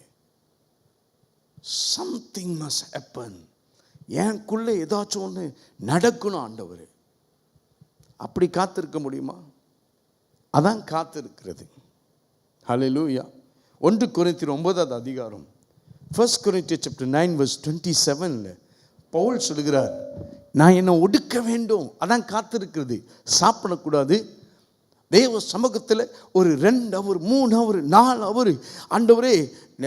சம்திங் மஸ்ட் ஹேப்பன். எனக்குள்ள ஏதாச்சும் ஒன்று நடக்கணும் ஆண்டவரே. அப்படி காத்திருக்க முடியுமா? அதான் காத்திருக்கிறது. ஹல்லேலூயா. 1 கொரிந்தியர் 9வது அதிகாரம் 1 Corinthians chapter 9 verse 27 பவுல் சொல்கிறார், நான் என்னை ஒடுக்க வேண்டும். அதான் காத்திருக்கிறது. சாப்பிடக்கூடாது. தேவ சமூகத்தில் ஒரு 2 hour 3 hour 4 hour ஆண்டவரே,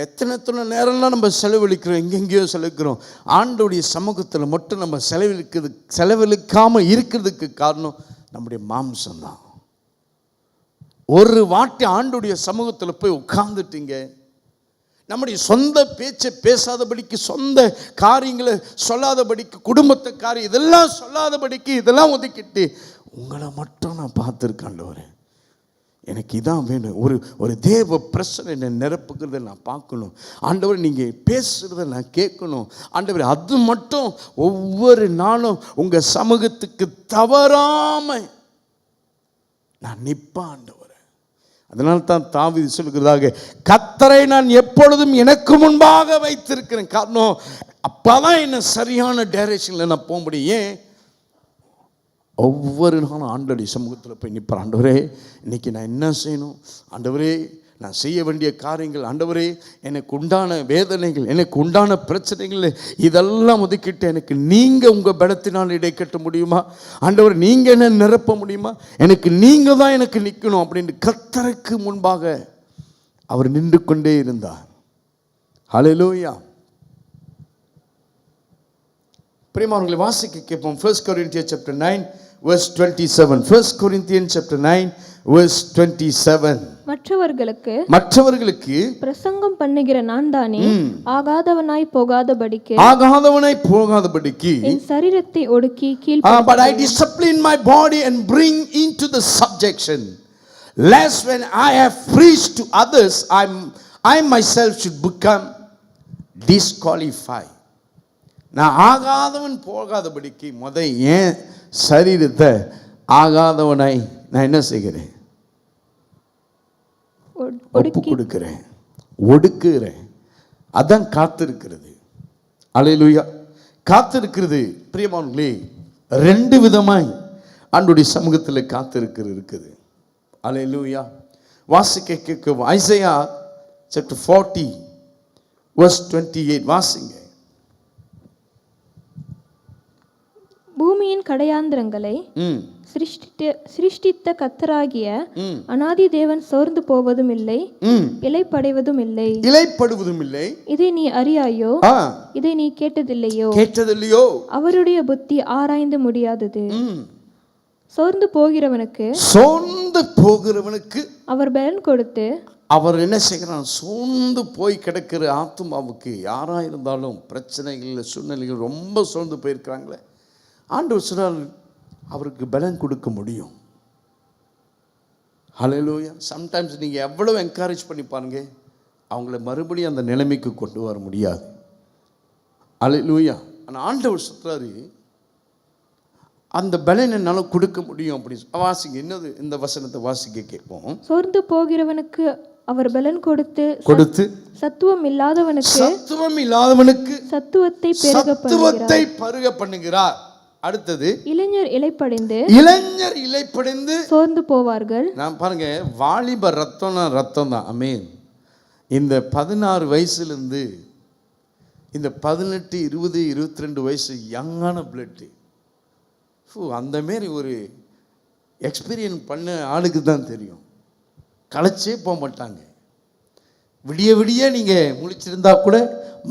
எத்தனை நேரம்லாம் நம்ம செலவழிக்கிறோம், எங்கெங்கேயோ செலவிக்கிறோம். ஆண்டவருடைய சமூகத்தில் மட்டும் நம்ம செலவழிக்காமல் இருக்கிறதுக்கு காரணம் நம்முடைய மாம்சம்தான். ஒரு வாட்டி ஆண்டவருடைய சமூகத்தில் போய் உட்கார்ந்துட்டீங்க, நம்முடைய சொந்த பேச்சை பேசாதபடிக்கு, சொந்த காரியங்களை சொல்லாதபடிக்கு, குடும்பத்தை காரியம் இதெல்லாம் சொல்லாதபடிக்கு, இதெல்லாம் ஒதுக்கிட்டு உங்களை மட்டும் நான் பார்த்துருக்கேன். ஆண்டவரே, எனக்கு இதான் வேணும். ஒரு தேவ பிரசனை என்னை நிரப்புகிறத நான் பார்க்கணும். ஆண்டவர் நீங்கள் பேசுகிறத நான் கேட்கணும். ஆண்டவர் அது மட்டும் ஒவ்வொரு நாளும் உங்கள் சமூகத்துக்கு தவறாமல் நான் நிற்பேன் ஆண்டவர். அதனால தான் தாவீது சொல்கிறதாக, கர்த்தரை நான் எப்பொழுதும் எனக்கு முன்பாக வைத்திருக்கிறேன். காரணம், அப்பதான் என்ன சரியான டைரக்ஷனில் நான் போக முடியும். ஏன்? ஒவ்வொரு நாளும் ஆண்டவருடைய சமூகத்தில் போய் நிற்பேன். ஆண்டவரே, இன்னைக்கு நான் என்ன செய்யணும்? ஆண்டவரே, நான் செய்ய வேண்டிய காரியங்கள், ஆண்டவரே, எனக்கு உண்டான வேதனைகள், எனக்கு உண்டான பிரச்சனைகள் இதெல்லாம் ஒதுக்கிட்டு எனக்கு நீங்கள் உங்கள் பலத்தினால் இடை கட்ட முடியுமா? ஆண்டவர், நீங்கள் என்ன நிரப்ப முடியுமா? எனக்கு நீங்கள் தான் எனக்கு நிற்கணும் அப்படின்னு கர்த்தருக்கு முன்பாக அவர் நின்று கொண்டே இருந்தார். ஹல்லேலூயா. பிரியமானவர்களை, வாசிக்க கேட்போம். 1 Corinthians chapter 9 verse 27. 1 Corinthians chapter 9 verse 27. மற்றவர்களுக்கு பிரசங்கம் பண்ணுகிற நான் தானே ஆகாதவனாய் போகாதபடிக்கு என் சரீரத்தை ஒடுக்கி கீழ்ப்படுத்தினேன். But I discipline my body and bring into the subjection, lest when I have preached to others, I myself should become disqualified. நான் ஆகாதவன் போகாதபடிக்கு ஏன் சரீரத்தை ஆகாதவனாய் நான் என்ன செய்கிறேன்? ஒப்பு கொடுக்கிறேன், ஒடுக்குகிறேன். அதான் காத்திருக்கிறது. அல்லேலூயா. காத்திருக்கிறது பிரியமானவர்களே 2 விதமாய் ஆண்டவருடைய சமூகத்தில் காத்திருக்கிறது இருக்குது. அல்லேலூயா. வாசிக்க கேட்க ஐசையா chapter 40 verse 28 வாசிங்க. பூமியின் கடையாந்திரங்களை சிருஷ்டித்த கர்த்தராகிய அநாதி தேவன் சோர்ந்து போவதும் இல்லை, இளைப்படைவதும் இல்லை. இதை நீ அறியாயோ? இதை நீ கேட்டதில்லையோ? அவருடைய புத்தி ஆராய்ந்து முடியாதது. சோர்ந்து போகிறவனுக்கு அவர் பலன் கொடுத்து, அவர் என்ன செய்கிறார்? சோர்ந்து போய் கிடக்கிற ஆத்துமாவுக்கு, யாரா இருந்தாலும் பிரச்சனைகள், சூழ்நிலைகள் ரொம்ப சோர்ந்து போயிருக்கிறாங்களே, ஆண்டவர் சொன்னார் அவருக்கு பலன் கொடுக்க முடியும். ஹல்லேலூயா. சம்டைம்ஸ் நீங்கள் எவ்வளோ என்கரேஜ் பண்ணி பாருங்க, அவங்கள மறுபடியும் அந்த நிலைமைக்கு கொண்டு வர முடியாது. ஹல்லேலூயா. ஆனால் ஆண்டவர் சொல்றாரு அந்த பலன் என்னால் கொடுக்க முடியும் அப்படி. வாசிங்க, என்னது இந்த வசனத்தை வாசிக்க கேட்போம். சோர்ந்து போகிறவனுக்கு அவர் பலன் கொடுத்து சத்துவம் இல்லாதவனுக்கு சத்துவத்தை பருக பண்ணுகிறார். அடுத்தது, இளைஞர் இளைப்படைந்து சோர்ந்து போவார்கள். நான் பாருங்க, வாலிப ரத்தம் தான். ஆமென். இந்த 16 வயசுலேருந்து இந்த 18, 20, 22 வயசு யங்கான பிளட், அந்த மாரி ஒரு எக்ஸ்பீரியன்ஸ் பண்ண ஆளுக்கு தான் தெரியும். களைச்சே போக மாட்டாங்க. விடிய விடிய நீங்கள் முழிச்சிருந்தா கூட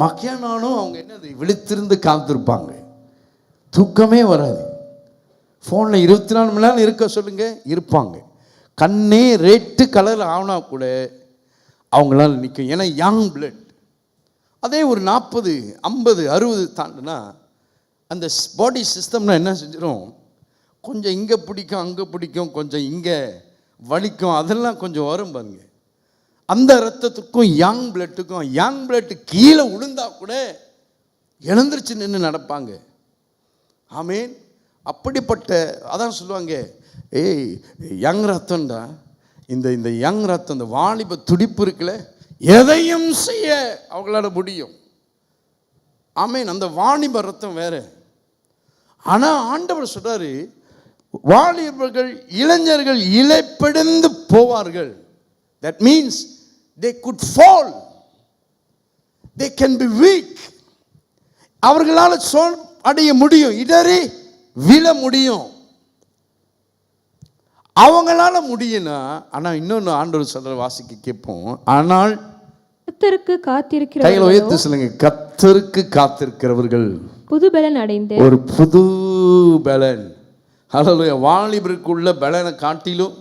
மக்கியானாலும் அவங்க என்னது விழித்திருந்து காத்திருப்பாங்க. தூக்கமே வராது. ஃபோனில் 24 மணி நேரம் இருக்க சொல்லுங்க, இருப்பாங்க. கண்ணே ரெட்டு கலர் ஆனா கூட அவங்களால நிற்கும். ஏன்னா யங் பிளட். அதே ஒரு 40, 50, 60 தாண்டுனா அந்த பாடி சிஸ்டம்னா என்ன செஞ்சிடும்? கொஞ்சம் இங்கே பிடிக்கும், அங்கே பிடிக்கும், கொஞ்சம் இங்கே வலிக்கும், அதெல்லாம் கொஞ்சம் வரும் பாருங்க. அந்த ரத்தத்துக்கும் யங் பிளட்டு கீழே விழுந்தா கூட எழுந்திரிச்சு நின்று நடப்பாங்க. ஆமேன். அப்படிப்பட்ட அதான் சொல்லுவாங்க, ஏய் யங் ரத்தம்டா, இந்த யங் ரத்தம், இந்த வாலிப துடிப்பு இருக்குல்ல, எதையும் செய்ய அவங்களால முடியும். ஆமேன். அந்த வாலிப ரத்தம் வேற. ஆனால் ஆண்டவர் சொல்றாரு, வாலிபர்கள் இளைஞர்கள் இளைப்பெடுந்து போவார்கள். That means they could fall, they can be weak. அவர்களால் சோல் அடைய முடியும், இடறி விழ முடியும், அவங்களால முடியும்னா. ஆனா இன்னொன்னு ஆண்டவர் சொல்ற வாசிக்க கேட்போம். ஆனால் கர்த்தருக்கு காத்திருக்கிற கையில உயர்த்தி சொல்லுங்க, கர்த்தருக்கு காத்திருக்கிறவர்கள் புது பலன் அடைந்து ஒரு புது பலன். ஹல்லேலூயா. வாலிபருக்கு உள்ள பலனை காட்டிலும்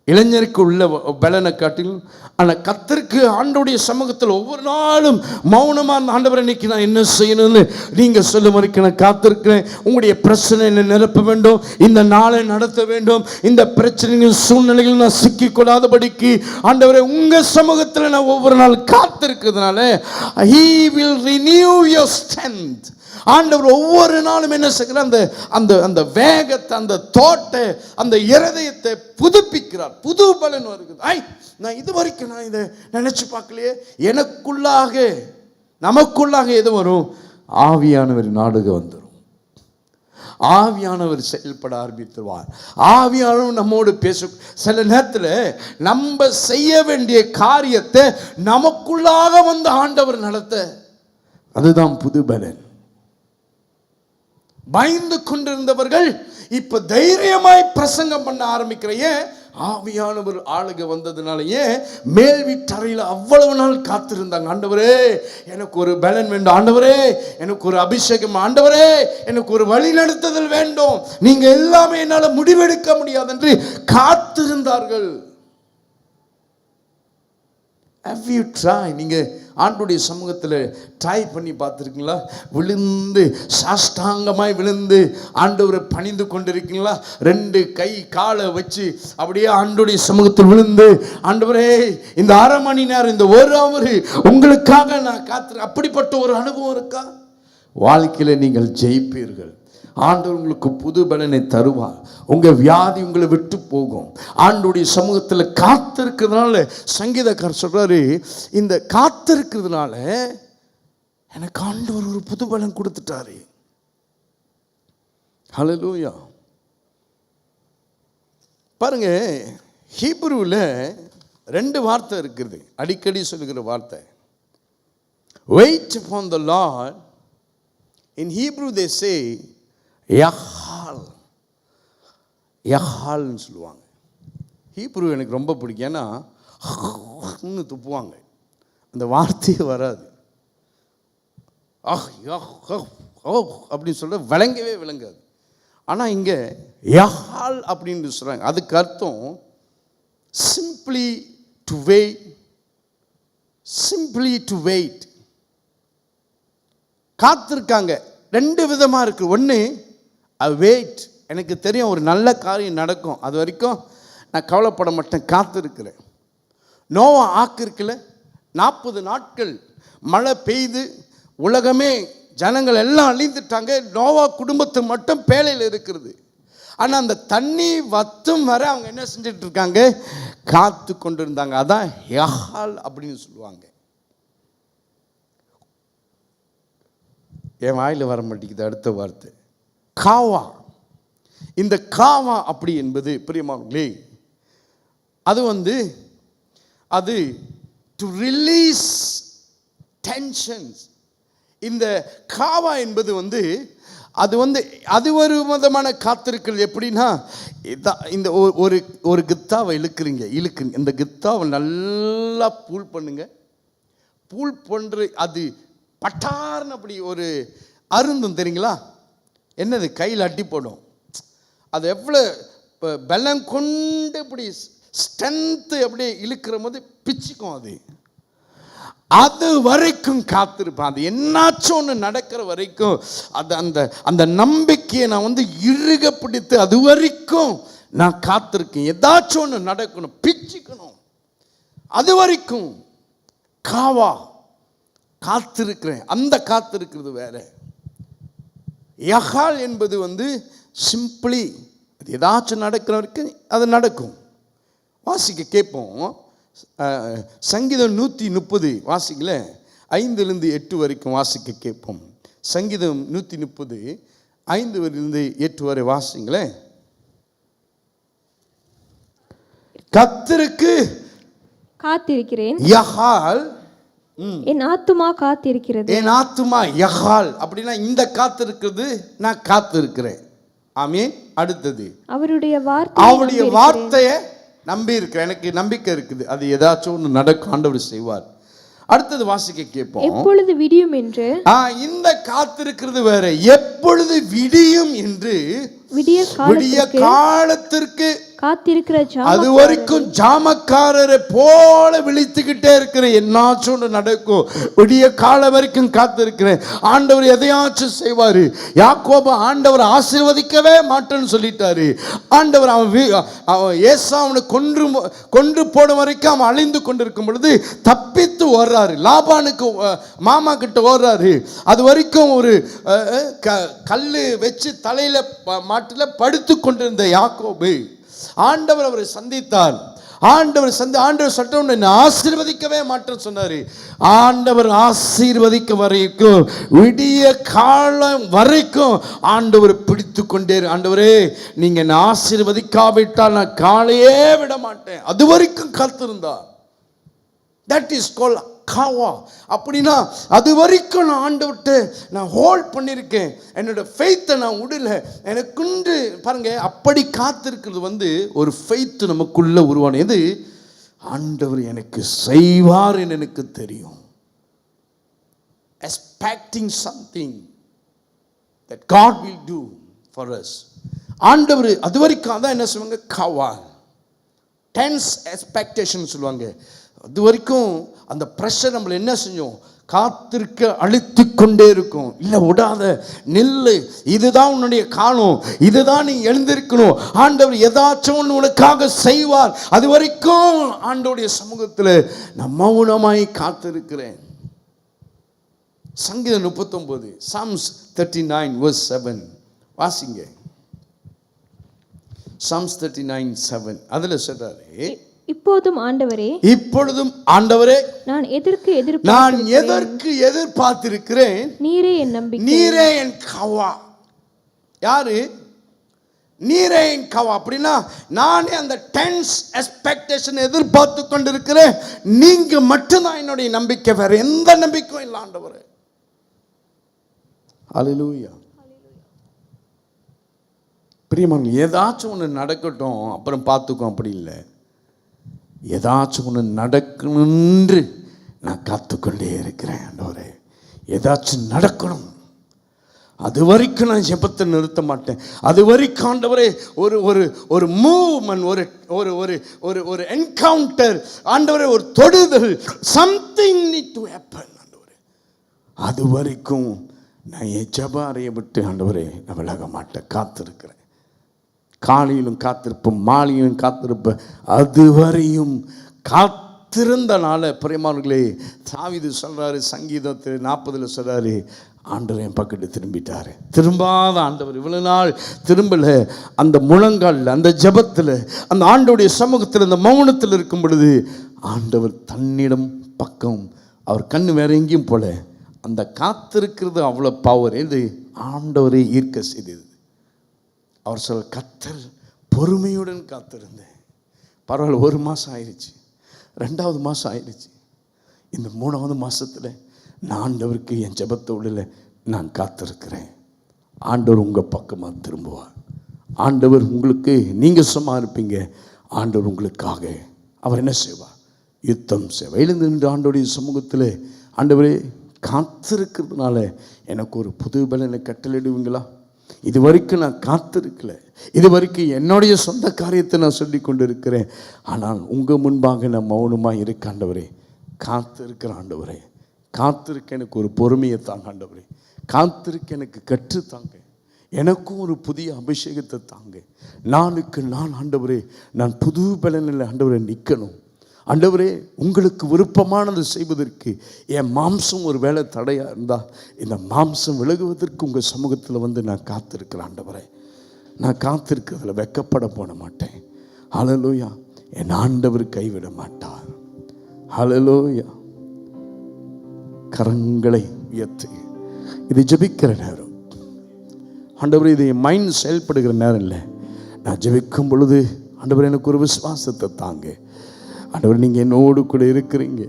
இளைஞருக்கு உள்ள பலனை காட்டிலும், ஆனால் கர்த்தருக்கு ஆண்டவருடைய சமூகத்தில் ஒவ்வொரு நாளும் மௌனமா ஆண்டவரை இன்னைக்கு நான் என்ன செய்யணும்னு நீங்க சொல்லும் வரைக்கும் நான் காத்திருக்கிறேன். உங்களுடைய பிரச்சனை என்ன நிரப்ப வேண்டும், இந்த நாளை நடத்த வேண்டும், இந்த பிரச்சனைகள் சூழ்நிலைகள் நான் சிக்கிக்கொள்ளாதபடிக்கு ஆண்டவரை உங்க சமூகத்தில் நான் ஒவ்வொரு நாள் காத்திருக்கிறதுனால He will renew your strength. ஆண்டவர் ஒவ்வொரு நாளும் என்ன செய்கிறார், அந்த அந்த அந்த வேகத்தை, அந்த தோட்டை, அந்த இருதயத்தை புதுப்பிக்கிறார். புது பலன் வருகிறது. நான் இது வரைக்கும் நான் இதை நினைச்சு பார்க்கலையே. எனக்குள்ளாக நமக்குள்ளாக எது வரும், ஆவியானவர் நாடுக வந்துடும். ஆவியானவர் செயல்பட ஆரம்பித்துவார். ஆவியானவர் நம்மோடு பேச. சில நேரத்தில் நம்ம செய்ய வேண்டிய காரியத்தை நமக்குள்ளாக வந்து ஆண்டவர் நடத்த, அதுதான் புது பலன். பயந்து கொண்டிருந்தவர்கள் இப்ப தைரியமாய் பிரசங்கம் பண்ண ஆரம்பிக்கிற. ஏன்? ஆவியானவர் ஆளுக வந்ததுனால. ஏன்? மேல் வீட்டறையில் அவ்வளவு நாள் காத்திருந்தாங்க. ஆண்டவரே எனக்கு ஒரு பலன் வேண்டும், ஆண்டவரே எனக்கு ஒரு அபிஷேகம், ஆண்டவரே எனக்கு ஒரு வழி நடத்துதல் வேண்டும், நீங்க எல்லாமே என்னால முடிவெடுக்க முடியாது என்று காத்திருந்தார்கள். Have you tried? நீங்க ஆண்டவருடைய சமூகத்தில் ட்ரை பண்ணி பார்த்துருக்கீங்களா? விழுந்து சாஷ்டாங்கமாய் விழுந்து ஆண்டவரை பணிந்து கொண்டிருக்கீங்களா? 2 கை காலை வச்சு அப்படியே ஆண்டவருடைய சமூகத்தில் விழுந்து, ஆண்டவரே இந்த 1/2 மணி நேரம், இந்த 1 ஹவர் உங்களுக்காக நான் காத்து. அப்படிப்பட்ட ஒரு அனுபவம் இருக்கா? வாழ்க்கையில நீங்கள் ஜெயிப்பீர்கள். ஆண்டவர் உங்களுக்கு புது பலனை தருவார். உங்க வியாதி உங்களை விட்டு போகும். ஆண்டவருடைய சமூகத்தில் காத்திருக்கிறதுனால சங்கீதக்காரர் சொல்றாரு, இந்த காத்திருக்கிறதுனால எனக்கு ஆண்டவர் ஒரு புது பலன் கொடுத்துட்டாரு. ஹல்லேலூயா. பாருங்க, ஹீப்ரூல 2 வார்த்தை இருக்குது, அடிக்கடி சொல்லுகிற வார்த்தை. Wait upon the Lord. In Hebrew they say யஹால். யஹால்னு சொல்லுவாங்க. ஹீப்ரு எனக்கு ரொம்ப பிடிக்கும். ஏன்னா துப்புவாங்க, அந்த வார்த்தையே வராது. அப்படின்னு சொல்ல விளங்கவே விளங்காது. ஆனால் இங்கே யஹால் அப்படின்னு சொல்கிறாங்க. அதுக்கு அர்த்தம் simply to wait. Simply to wait. காத்திருக்காங்க. 2 விதமாக இருக்குது. ஒன்று, வெயிட். எனக்கு தெரியும் ஒரு நல்ல காரியம் நடக்கும், அது வரைக்கும் நான் கவலைப்பட மாட்டேன், காத்திருக்கிறேன். நோவா ஆக்கு இருக்குல்ல, 40 நாட்கள் மழை பெய்து உலகமே ஜனங்கள் எல்லாம் அழிந்துட்டாங்க. நோவா குடும்பத்தை மட்டும் பேழையில் இருக்கிறது. ஆனால் அந்த தண்ணி வத்தும் வர அவங்க என்ன செஞ்சுட்டு இருக்காங்க, காத்து கொண்டு இருந்தாங்க. அதான் யஹால் அப்படின்னு சொல்லுவாங்க. என் வாயில் வர மாட்டேங்குது அடுத்த வார்த்தை, காவா. இந்த காவா அப்படி என்பது பிரியமானவர்களே, அது டு ரிலீஸ் டென்ஷன்ஸ். இந்த காவா என்பது அது ஒரு விதமான காத்திருக்கிறது. எப்படின்னா, இந்த ஒரு கித்தாவை இழுக்குறீங்க. இந்த கித்தாவை நல்லா பூல் பண்ணுங்க. பூல் பண்ணுற அது பட்டார்னு அப்படி ஒரு அருந்தும் தெரியுங்களா? என்னது, கையில் அட்டி போடும். அது எவ்வளோ பலம் கொண்டு இப்படி ஸ்ட்ரென்த்து அப்படியே இழுக்கிற போது பிச்சுக்கும். அது வரைக்கும் காத்திருப்பேன். அது என்னாச்சும் ஒன்று நடக்கிற வரைக்கும் அந்த நம்பிக்கையை நான் இறுக பிடித்து அது வரைக்கும் நான் காத்திருக்கேன். ஏதாச்சும் ஒன்று நடக்கணும், பிச்சுக்கணும், அது வரைக்கும் காவா காத்திருக்கிறேன். அந்த காத்திருக்கிறது வேற. யஹால் என்பது சிம்பிளி, அது ஏதாச்சும் நடக்கிற வரைக்கும் அது நடக்கும். வாசிக்க கேட்போம். சங்கீதம் 130 வாசிக்கல, 5 to 8 வரைக்கும் வாசிக்க கேட்போம். சங்கீதம் 130 5 to 8 வரை வாசிங்களேன். கர்த்தருக்கு காத்திருக்கிறேன். யகால், என் ஆத்துமா காத்திருக்கிறது. என் ஆத்துமா யகால் அப்படின்னா இந்த காத்திருக்கிறது, நான் காத்திருக்கிறேன். ஆமென். அடுத்தது அவருடைய அவருடைய வார்த்தையை நம்பி இருக்கிறேன். எனக்கு நம்பிக்கை இருக்குது, அது ஏதாச்சும் ஒன்று நடக்கும், ஆண்டவர் செய்வார். அடுத்தது வாசிக்க கேட்போம். எப்பொழுது விடியும் என்று. இந்த காத்திருக்கிறது வேற. எப்பொழுது விடியும் என்று விடிய காலத்திற்கு காத்திருக்கிற அது வரைக்கும் ஜாமக்காரரை போல விழித்துக்கிட்டே இருக்கிறேன். என்னாச்சும் ஒன்று நடக்கும். விடிய காலம் வரைக்கும் காத்திருக்கிறேன். ஆண்டவர் எதையாச்சும் செய்வாரு. யாக்கோபு ஆண்டவர் ஆசீர்வதிக்கவே மாட்டேன்னு சொல்லிட்டாரு. ஆண்டவர் அவன் ஏசாவனை கொன்று போடும் வரைக்கும் அவன் அழிந்து கொண்டிருக்கும் பொழுது தப்பித்து ஓடுறாரு. லாபானுக்கு மாமா கிட்ட ஓடுறாரு. அது வரைக்கும் ஒரு கல்லு வச்சு தலையில மாட்டில் படுத்து கொண்டிருந்த யாக்கோபு ஆண்டவர் அவரை சந்தித்தார். ஆண்டவர் சட்டம் என்ன ஆசீர்வதிக்கவே மாட்டேன்னு சொன்னாரு. ஆண்டவர் ஆசீர்வதிக்க வரைக்கும் விடிய காலம் வரைக்கும் ஆண்டவர் பிடித்து கொண்டே. ஆண்டவரே, நீங்க என்ன ஆசீர்வதிக்காவிட்டால் நான் காலையே விட மாட்டேன். அது வரைக்கும் காத்திருந்தார். தட் இஸ் கால் காவா. அப்படின்னா அது வரைக்கும் நான் ஆண்டவர்கிட்ட நான் ஹோல்ட் பண்ணியிருக்கேன். என்னோட ஃபெய்த்தை நான் விடல. எனக்குண்டு பாருங்க, அப்படி காத்திருக்கிறது ஒரு ஃபெய்த் நமக்குள்ள உருவானது. ஆண்டவர் எனக்கு செய்வார் என்று எனக்கு தெரியும். Expecting something that God will do for us. ஆண்டவர் அது வரைக்கும் அதான் என்ன சொல்லுவாங்க, காவா, டென்ஸ் எக்ஸ்பெக்டேஷன் சொல்லுவாங்க. அது வரைக்கும் அந்த ப்ரெஷர் நம்மளை என்ன செஞ்சோம், காத்திருக்க அழித்து கொண்டே இருக்கும். இல்லை, விடாத, நில்லு, இதுதான் உன்னுடைய காலம், இதுதான் நீ எழுந்திருக்கணும். ஆண்டவர் ஏதாச்சும் ஒன்று உனக்காக செய்வார். அது வரைக்கும் ஆண்டவருடைய சமூகத்தில் நான் மௌனமாய் காத்திருக்கிறேன். சங்கீதம் 39, Psalms 39 verse 7 வாசிங்க. Psalms 39:7 அதுல சொல்றாரு, இப்பொழுதும் ஆண்டவரே நான் எதற்கு எதிர்பார்த்திருக்கிறேன், நீரே என் நம்பிக்கை, நீரே என் கவா. யாரு? நீரே என் கவா. அப்படின்னா நானே அந்த டென்ஸ் எக்ஸ்பெக்டேஷன் எதிர்பார்த்து கொண்டிருக்கிறேன். நீங்க மட்டும்தான் என்னுடைய நம்பிக்கை, வேற எந்த நம்பிக்கையும் இல்லை ஆண்டவரே. ஹல்லேலூயா. பிரியமானவர்களே, ஏதாச்சும் ஒன்று நடக்கட்டும் அப்புறம் பார்த்துக்கும், அப்படி இல்லை. ஏதாச்சும் ஒன்று நடக்கணுன்று நான் காத்துக்கொண்டே இருக்கிறேன். ஆண்டவரே, ஏதாச்சும் நடக்கணும். அது வரைக்கும் நான் ஜெபத்தை நிறுத்த மாட்டேன். அது வரைக்கும் ஆண்டவரே ஒரு ஒரு ஒரு மூவ்மெண்ட், ஒரு ஒரு ஒரு ஒரு ஒரு என்கவுண்டர், ஆண்டவரே ஒரு தொடுதல், சம்திங் நீட் டு ஹேப்பன். ஆண்டவரே, அது வரைக்கும் நான் என் ஜெப அறையை விட்டு ஆண்டவரே நான் விலக மாட்டேன், காத்திருக்கிறேன். காலையிலும் காத்திருப்பேன், மாலையிலும் காத்திருப்பேன். அதுவரையும் காத்திருந்தனால பிரியமானவர்களே, தாவீது சொல்றாரு, சங்கீதத்தில் 40 சொல்றாரு, ஆண்டவர் என் பக்கத்து திரும்பிட்டாரு. திரும்பாத ஆண்டவர் இவ்வளவு நாள் திரும்பல. அந்த முழங்காலில், அந்த ஜெபத்தில், அந்த ஆண்டவருடைய சமூகத்தில், அந்த மௌனத்தில் இருக்கும் பொழுது ஆண்டவர் தன்னிடம் பக்கம், அவர் கண்ணு வேற எங்கேயும் போல. அந்த காத்திருக்கிறது அவ்வளோ பவர். இது ஆண்டவரை ஈர்க்க செய்தது. அவர் சொல்ல, கர்த்தர் பொறுமையுடன் காத்திருந்தேன். பரவாயில்ல, 1 மாதம் ஆயிடுச்சு, 2வது மாதம் ஆயிடுச்சு. இந்த 3வது மாதத்தில் நான் ஆண்டவருக்கு என் ஜெபத்தை விடல, நான் காத்திருக்கிறேன். ஆண்டவர் உங்கள் பக்கமாக திரும்புவார். ஆண்டவர் உங்களுக்கு, நீங்கள் சும்மா இருப்பீங்க, ஆண்டவர் உங்களுக்காக அவர் என்ன செய்வார், யுத்தம் செய்வார். எழுந்து நின்று ஆண்டவருடைய சமூகத்தில், ஆண்டவரே, காத்திருக்கிறதுனால எனக்கு ஒரு புது பலனை கட்டளையிடுவீங்களா? இது வரைக்கும் நான் காத்திருக்கல, இது வரைக்கும் என்னுடைய சொந்த காரியத்தை நான் சொல்லி கொண்டு இருக்கிறேன். ஆனால் உங்கள் முன்பாக நான் மௌனமாக இருக்க ஆண்டவரே, காத்திருக்கிற ஆண்டவரே, காத்திருக்க எனக்கு ஒரு பொறுமையை தாங்க ஆண்டவரே, காத்திருக்க எனக்கு கற்றுத்தாங்க, எனக்கும் ஒரு புதிய அபிஷேகத்தை தாங்க. நாளுக்கு நான் ஆண்டவரே, நான் புது பலனில் ஆண்டவரே நிற்கணும். ஆண்டவரே, உங்களுக்கு விருப்பமானது செய்வதற்கு என் மாம்சம் ஒரு வேளை தடையாக இருந்தால், இந்த மாம்சம் விலகுவதற்கு உங்கள் சமூகத்தில் நான் காத்திருக்கிறேன். ஆண்டவரே, நான் காத்திருக்கிறதுல வெக்கப்பட போட மாட்டேன். ஹல்லேலூயா. என் ஆண்டவர் கைவிட மாட்டார். ஹல்லேலூயா. கரங்களை உயர்த்து. இது ஜெபிக்கிற நேரம் ஆண்டவரே, இது என் மைண்ட் செயல்படுகிற நேரம் இல்லை. நான் ஜெபிக்கும் பொழுது ஆண்டவர் எனக்கு ஒரு விசுவாசத்தை தாங்க. ஆண்டவர் நீங்கள் என்னோடு கூட இருக்கிறீங்க,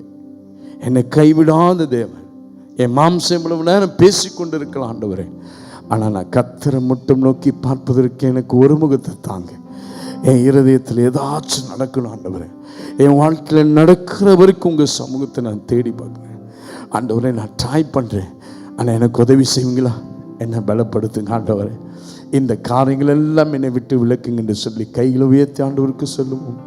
என்னை கைவிடாத தேவன். என் மாம்சம் இவ்வளவு நேரம் பேசிக்கொண்டு இருக்கலாம் ஆண்டவரே, ஆனால் நான் கர்த்தரை மட்டும் நோக்கி பார்ப்பதற்கு எனக்கு ஒரு முகத்தை தாங்க. என் இருதயத்தில் ஏதாச்சும் நடக்கணும் ஆண்டவரே. என் வாழ்க்கையில் நடக்கிற வரைக்கும் உங்கள் சமூகத்தை நான் தேடி பார்க்குறேன் ஆண்டவரே. நான் ட்ரை பண்ணுறேன், ஆனால் எனக்கு உதவி செய்வீங்களா? என்னை பலப்படுத்துங்க ஆண்டவரே. இந்த காரியங்கள் எல்லாம் என்னை விட்டு விலக்குங்க என்று சொல்லி கையில் உயர்த்தி ஆண்டவருக்கு சொல்லுவோம்.